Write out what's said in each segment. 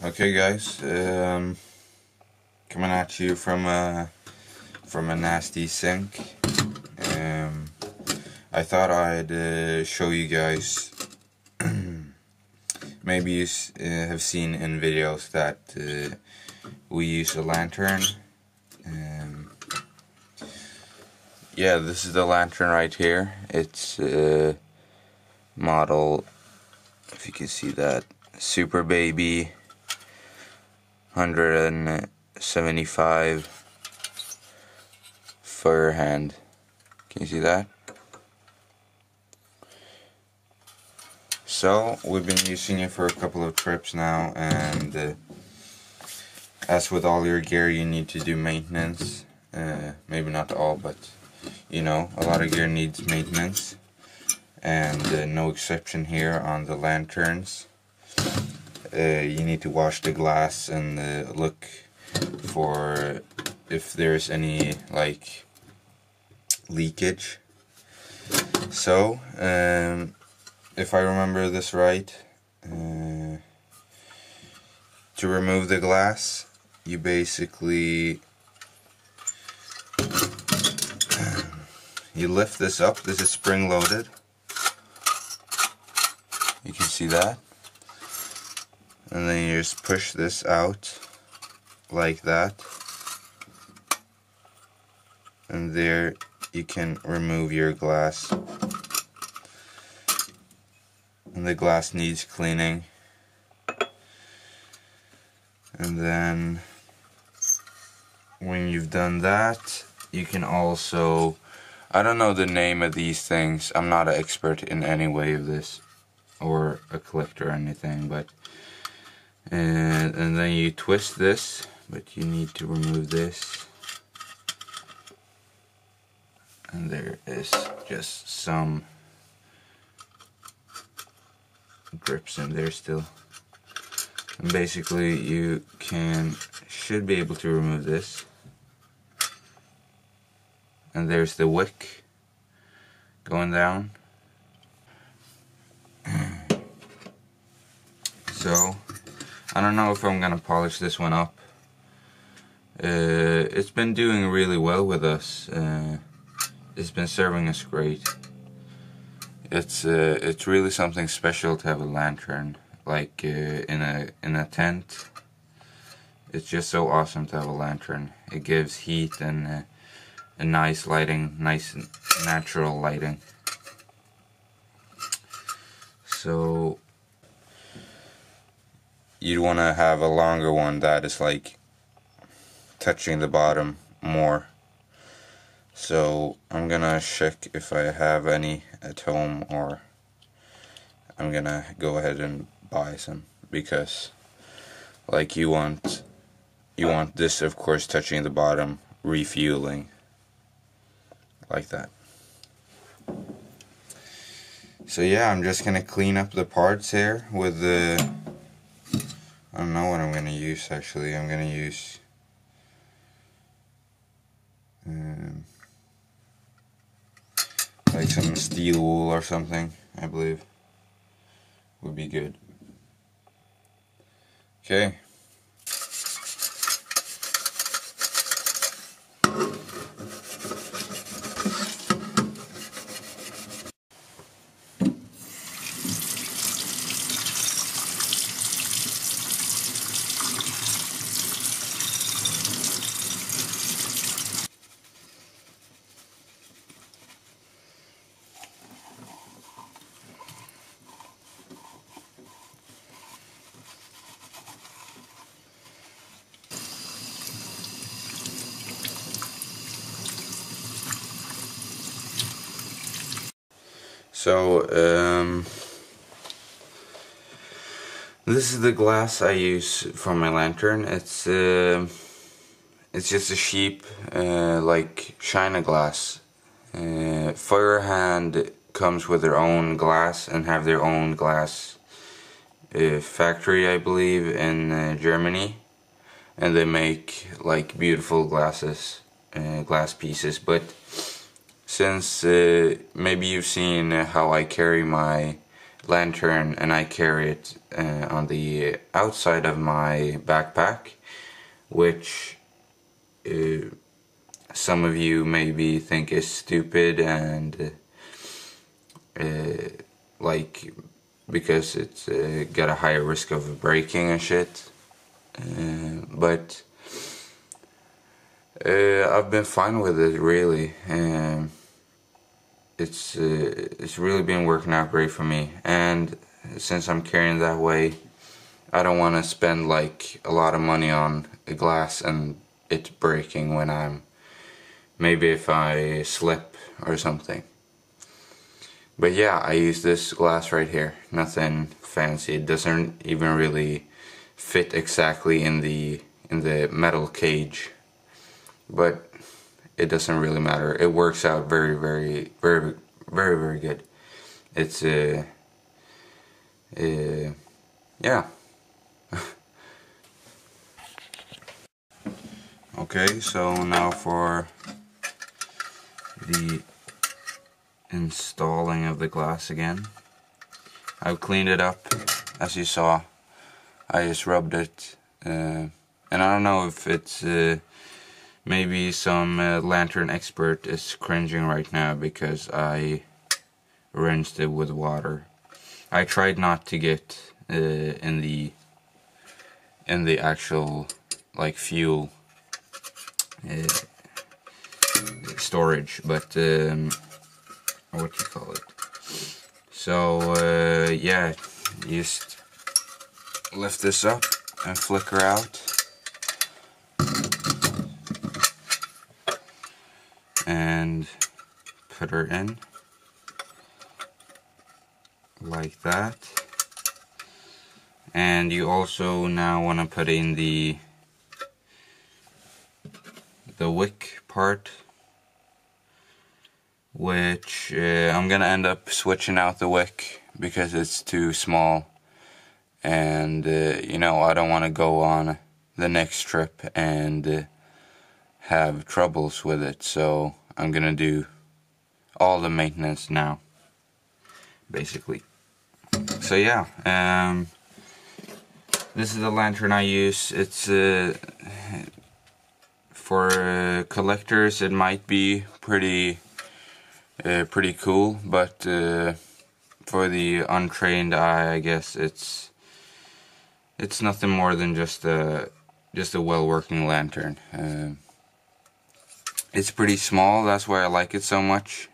Okay, guys, coming at you from a nasty sink. I thought I'd show you guys. Maybe you have seen in videos that we use a lantern. Yeah, this is the lantern right here. It's model, if you can see that, Super Baby 175 fire hand. Can you see that? So we've been using it for a couple of trips now, and as with all your gear, you need to do maintenance. Maybe not all, but you know, a lot of gear needs maintenance, and no exception here on the lanterns. You need to wash the glass and look for if there's any like leakage. So if I remember this right, to remove the glass, you basically you lift this up. This is spring loaded. You can see that. And then you just push this out like that, and there you can remove your glass. And the glass needs cleaning. And then when you've done that, you can also, I don't know the name of these things, I'm not an expert in any way of this or a collector or anything, but and then you twist this, but you need to remove this, and there is just some grips in there still. And basically you should be able to remove this, and there's the wick going down. So I don't know if I'm gonna polish this one up. It's been doing really well with us. It's been serving us great. It's really something special to have a lantern, like in a tent. It's just so awesome to have a lantern. It gives heat and a nice lighting, nice natural lighting. So you'd want to have a longer one that is like touching the bottom more. So I'm gonna check if I have any at home, or I'm gonna go ahead and buy some, because like you want this, of course, touching the bottom, refueling like that. So yeah, I'm just gonna clean up the parts here with the, I don't know what I'm gonna use actually. I'm gonna use like some steel wool or something, I believe would be good. Okay. So this is the glass I use for my lantern. It's just a cheap like China glass. Firehand comes with their own glass and have their own glass factory, I believe, in Germany, and they make like beautiful glass pieces. But since maybe you've seen how I carry my lantern and I carry it on the outside of my backpack, which some of you maybe think is stupid and like because it's got a higher risk of breaking and shit, but I've been fine with it really. It's really been working out great for me, and since I'm carrying that way, I don't want to spend like a lot of money on a glass and it breaking when I'm maybe if I slip or something. But yeah, I use this glass right here, nothing fancy. It doesn't even really fit exactly in the metal cage, but it doesn't really matter. It works out very good. It's yeah. Okay, so now for the installing of the glass again. I've cleaned it up, as you saw. I just rubbed it, and I don't know if it's maybe some lantern expert is cringing right now because I rinsed it with water. I tried not to get in the actual like fuel storage, but what do you call it? So yeah, just lift this up and flicker out, and put her in like that. And you also now want to put in the wick part, which I'm gonna end up switching out the wick because it's too small, and you know, I don't want to go on the next trip and have troubles with it, so I'm gonna do all the maintenance now, basically. So yeah, this is the lantern I use. It's for collectors it might be pretty cool, but for the untrained eye, I guess it's nothing more than just a well-working lantern. It's pretty small, that's why I like it so much.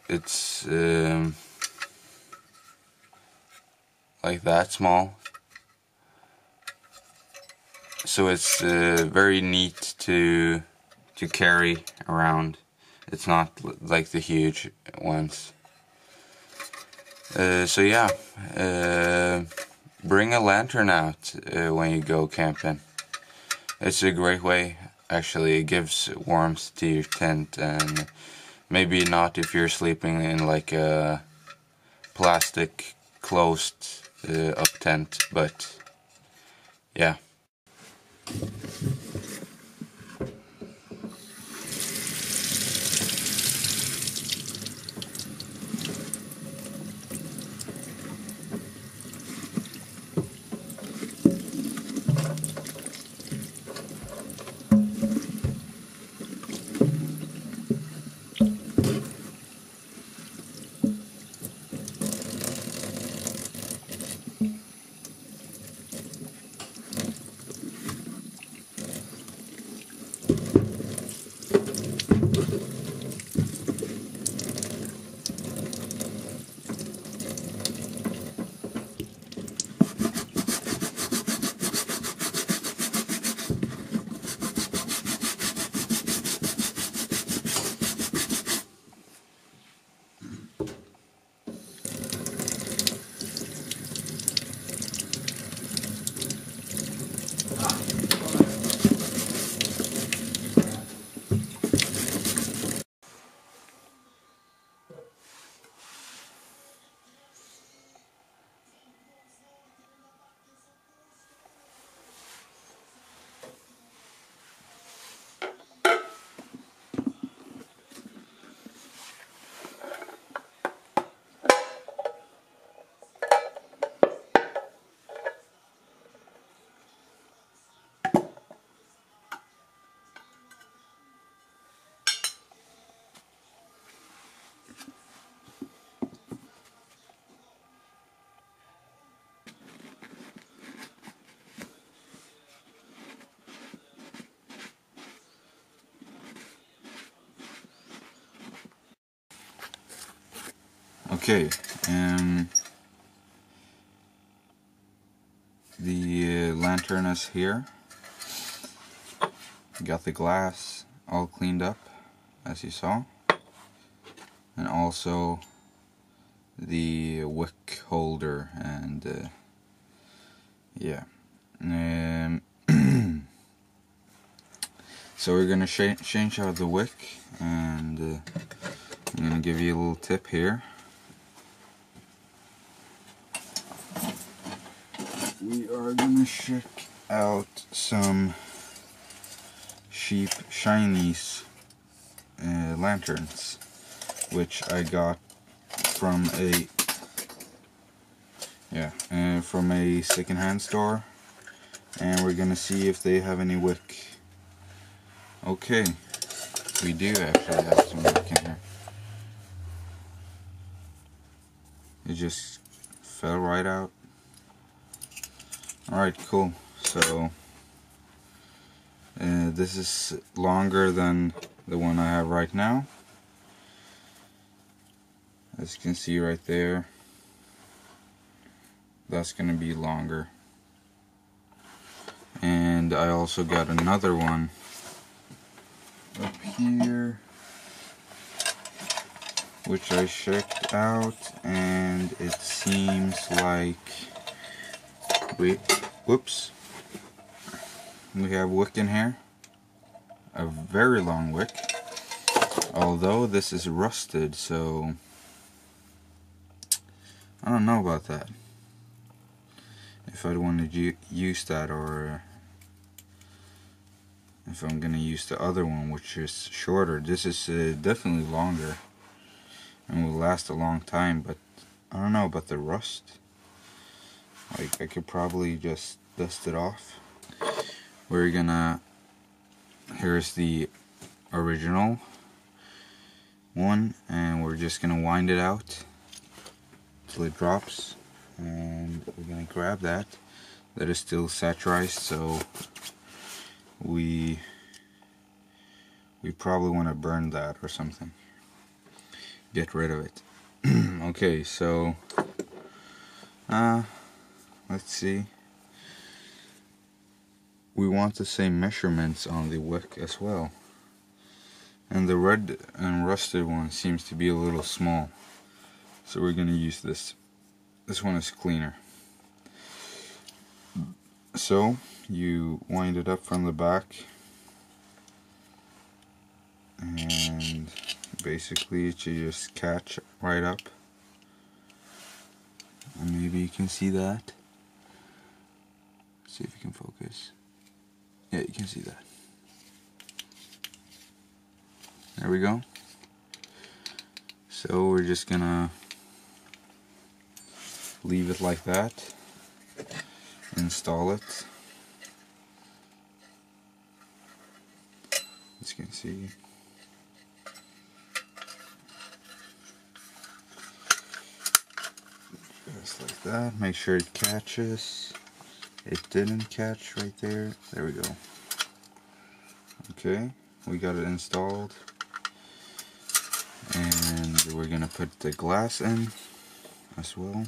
It's like that small, so it's very neat to carry around. It's not like the huge ones. So yeah, bring a lantern out when you go camping. It's a great way, actually. It gives warmth to your tent, and maybe not if you're sleeping in like a plastic closed up tent, but yeah. Okay, the lantern is here. Got the glass all cleaned up, as you saw, and also the wick holder, and yeah. So we're gonna change out the wick, and I'm gonna give you a little tip here. We are gonna check out some cheap Chinese lanterns, which I got from a secondhand store, and we're gonna see if they have any wick. Okay, we do actually have some wick in here. It just fell right out. Alright, cool. So this is longer than the one I have right now. As you can see right there, that's gonna be longer. And I also got another one up here, which I checked out, and it seems like whoops, we have wick in here, a very long wick, although this is rusted, so I don't know about that, if I'd want to use that, or if I'm gonna use the other one, which is shorter. This is definitely longer and will last a long time, but I don't know about the rust. Like, I could probably just dust it off. Here's the original one, and we're just gonna wind it out till it drops, and we're gonna grab that. That is still satirized, so we probably want to burn that or something. Get rid of it. Okay, so let's see. We want the same measurements on the wick as well. And the red and rusted one seems to be a little small, so we're gonna use this. This one is cleaner. So you wind it up from the back, and basically it should just catch right up. And maybe you can see that. See if you can focus. Yeah, you can see that. There we go. So we're just gonna leave it like that. Install it. As you can see. Just like that. Make sure it catches. It didn't catch right there. There we go. Okay, we got it installed. And we're gonna put the glass in as well.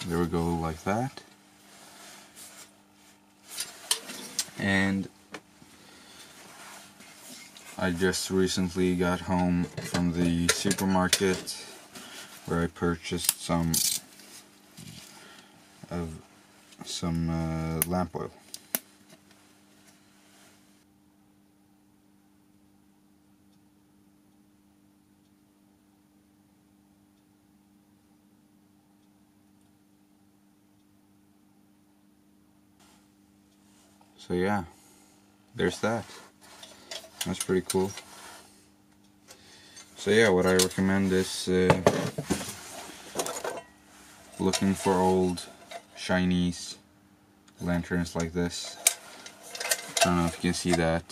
There we go, like that. And I just recently got home from the supermarket, where I purchased some lamp oil. So yeah, there's that. That's pretty cool. So yeah, what I recommend is looking for old Chinese lanterns like this. I don't know if you can see that.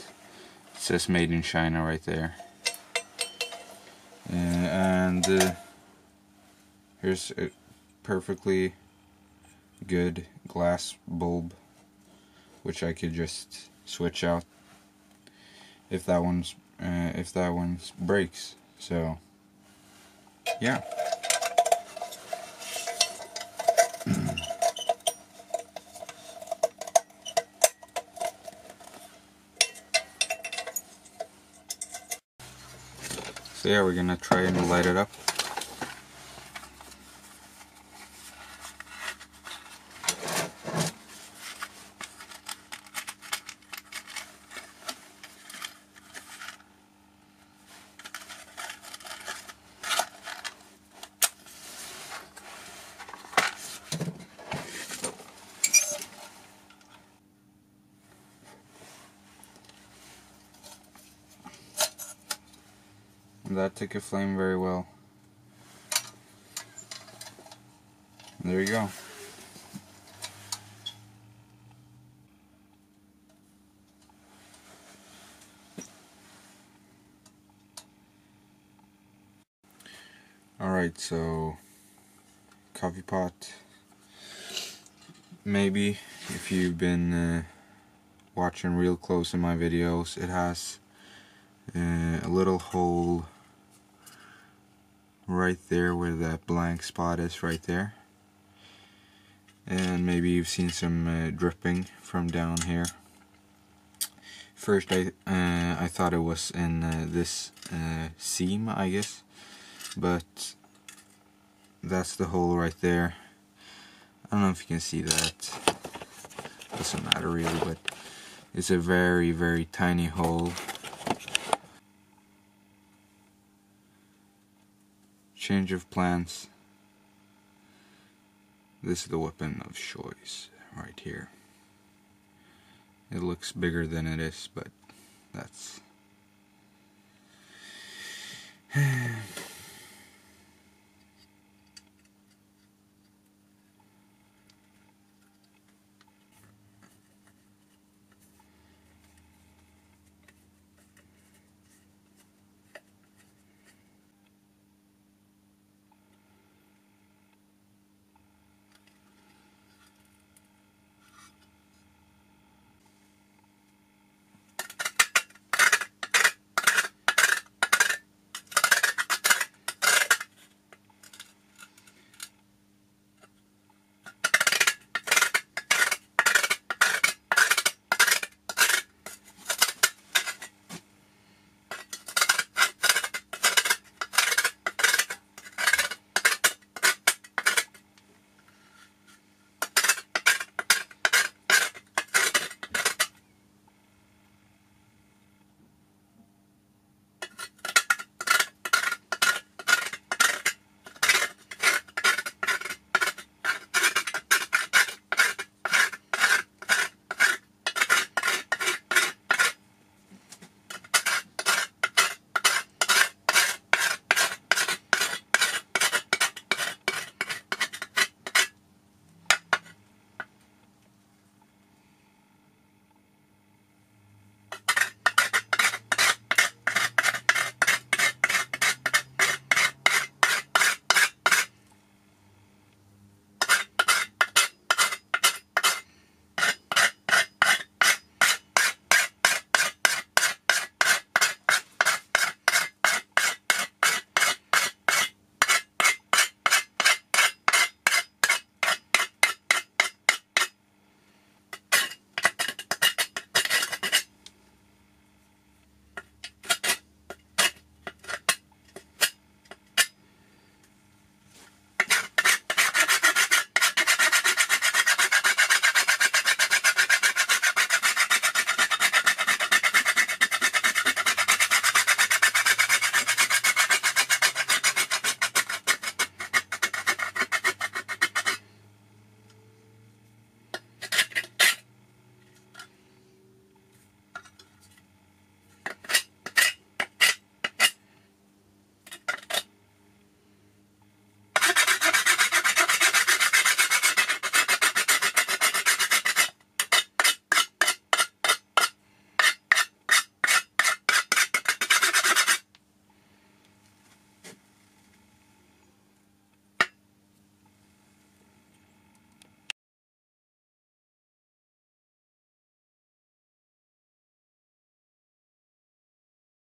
It says made in China right there. And here's a perfectly good glass bulb which I could just switch out if that one's breaks. So yeah. So yeah, we're gonna try and light it up. And that took a flame very well. There you go. Alright, so coffee pot. Maybe if you've been watching real close in my videos, it has a little hole right there where that blank spot is, right there. And maybe you've seen some dripping from down here. First I thought it was in this seam, I guess, but that's the hole right there. I don't know if you can see that, doesn't matter really, but it's a very, very tiny hole. Change of plans. This is the weapon of choice right here. It looks bigger than it is, but that's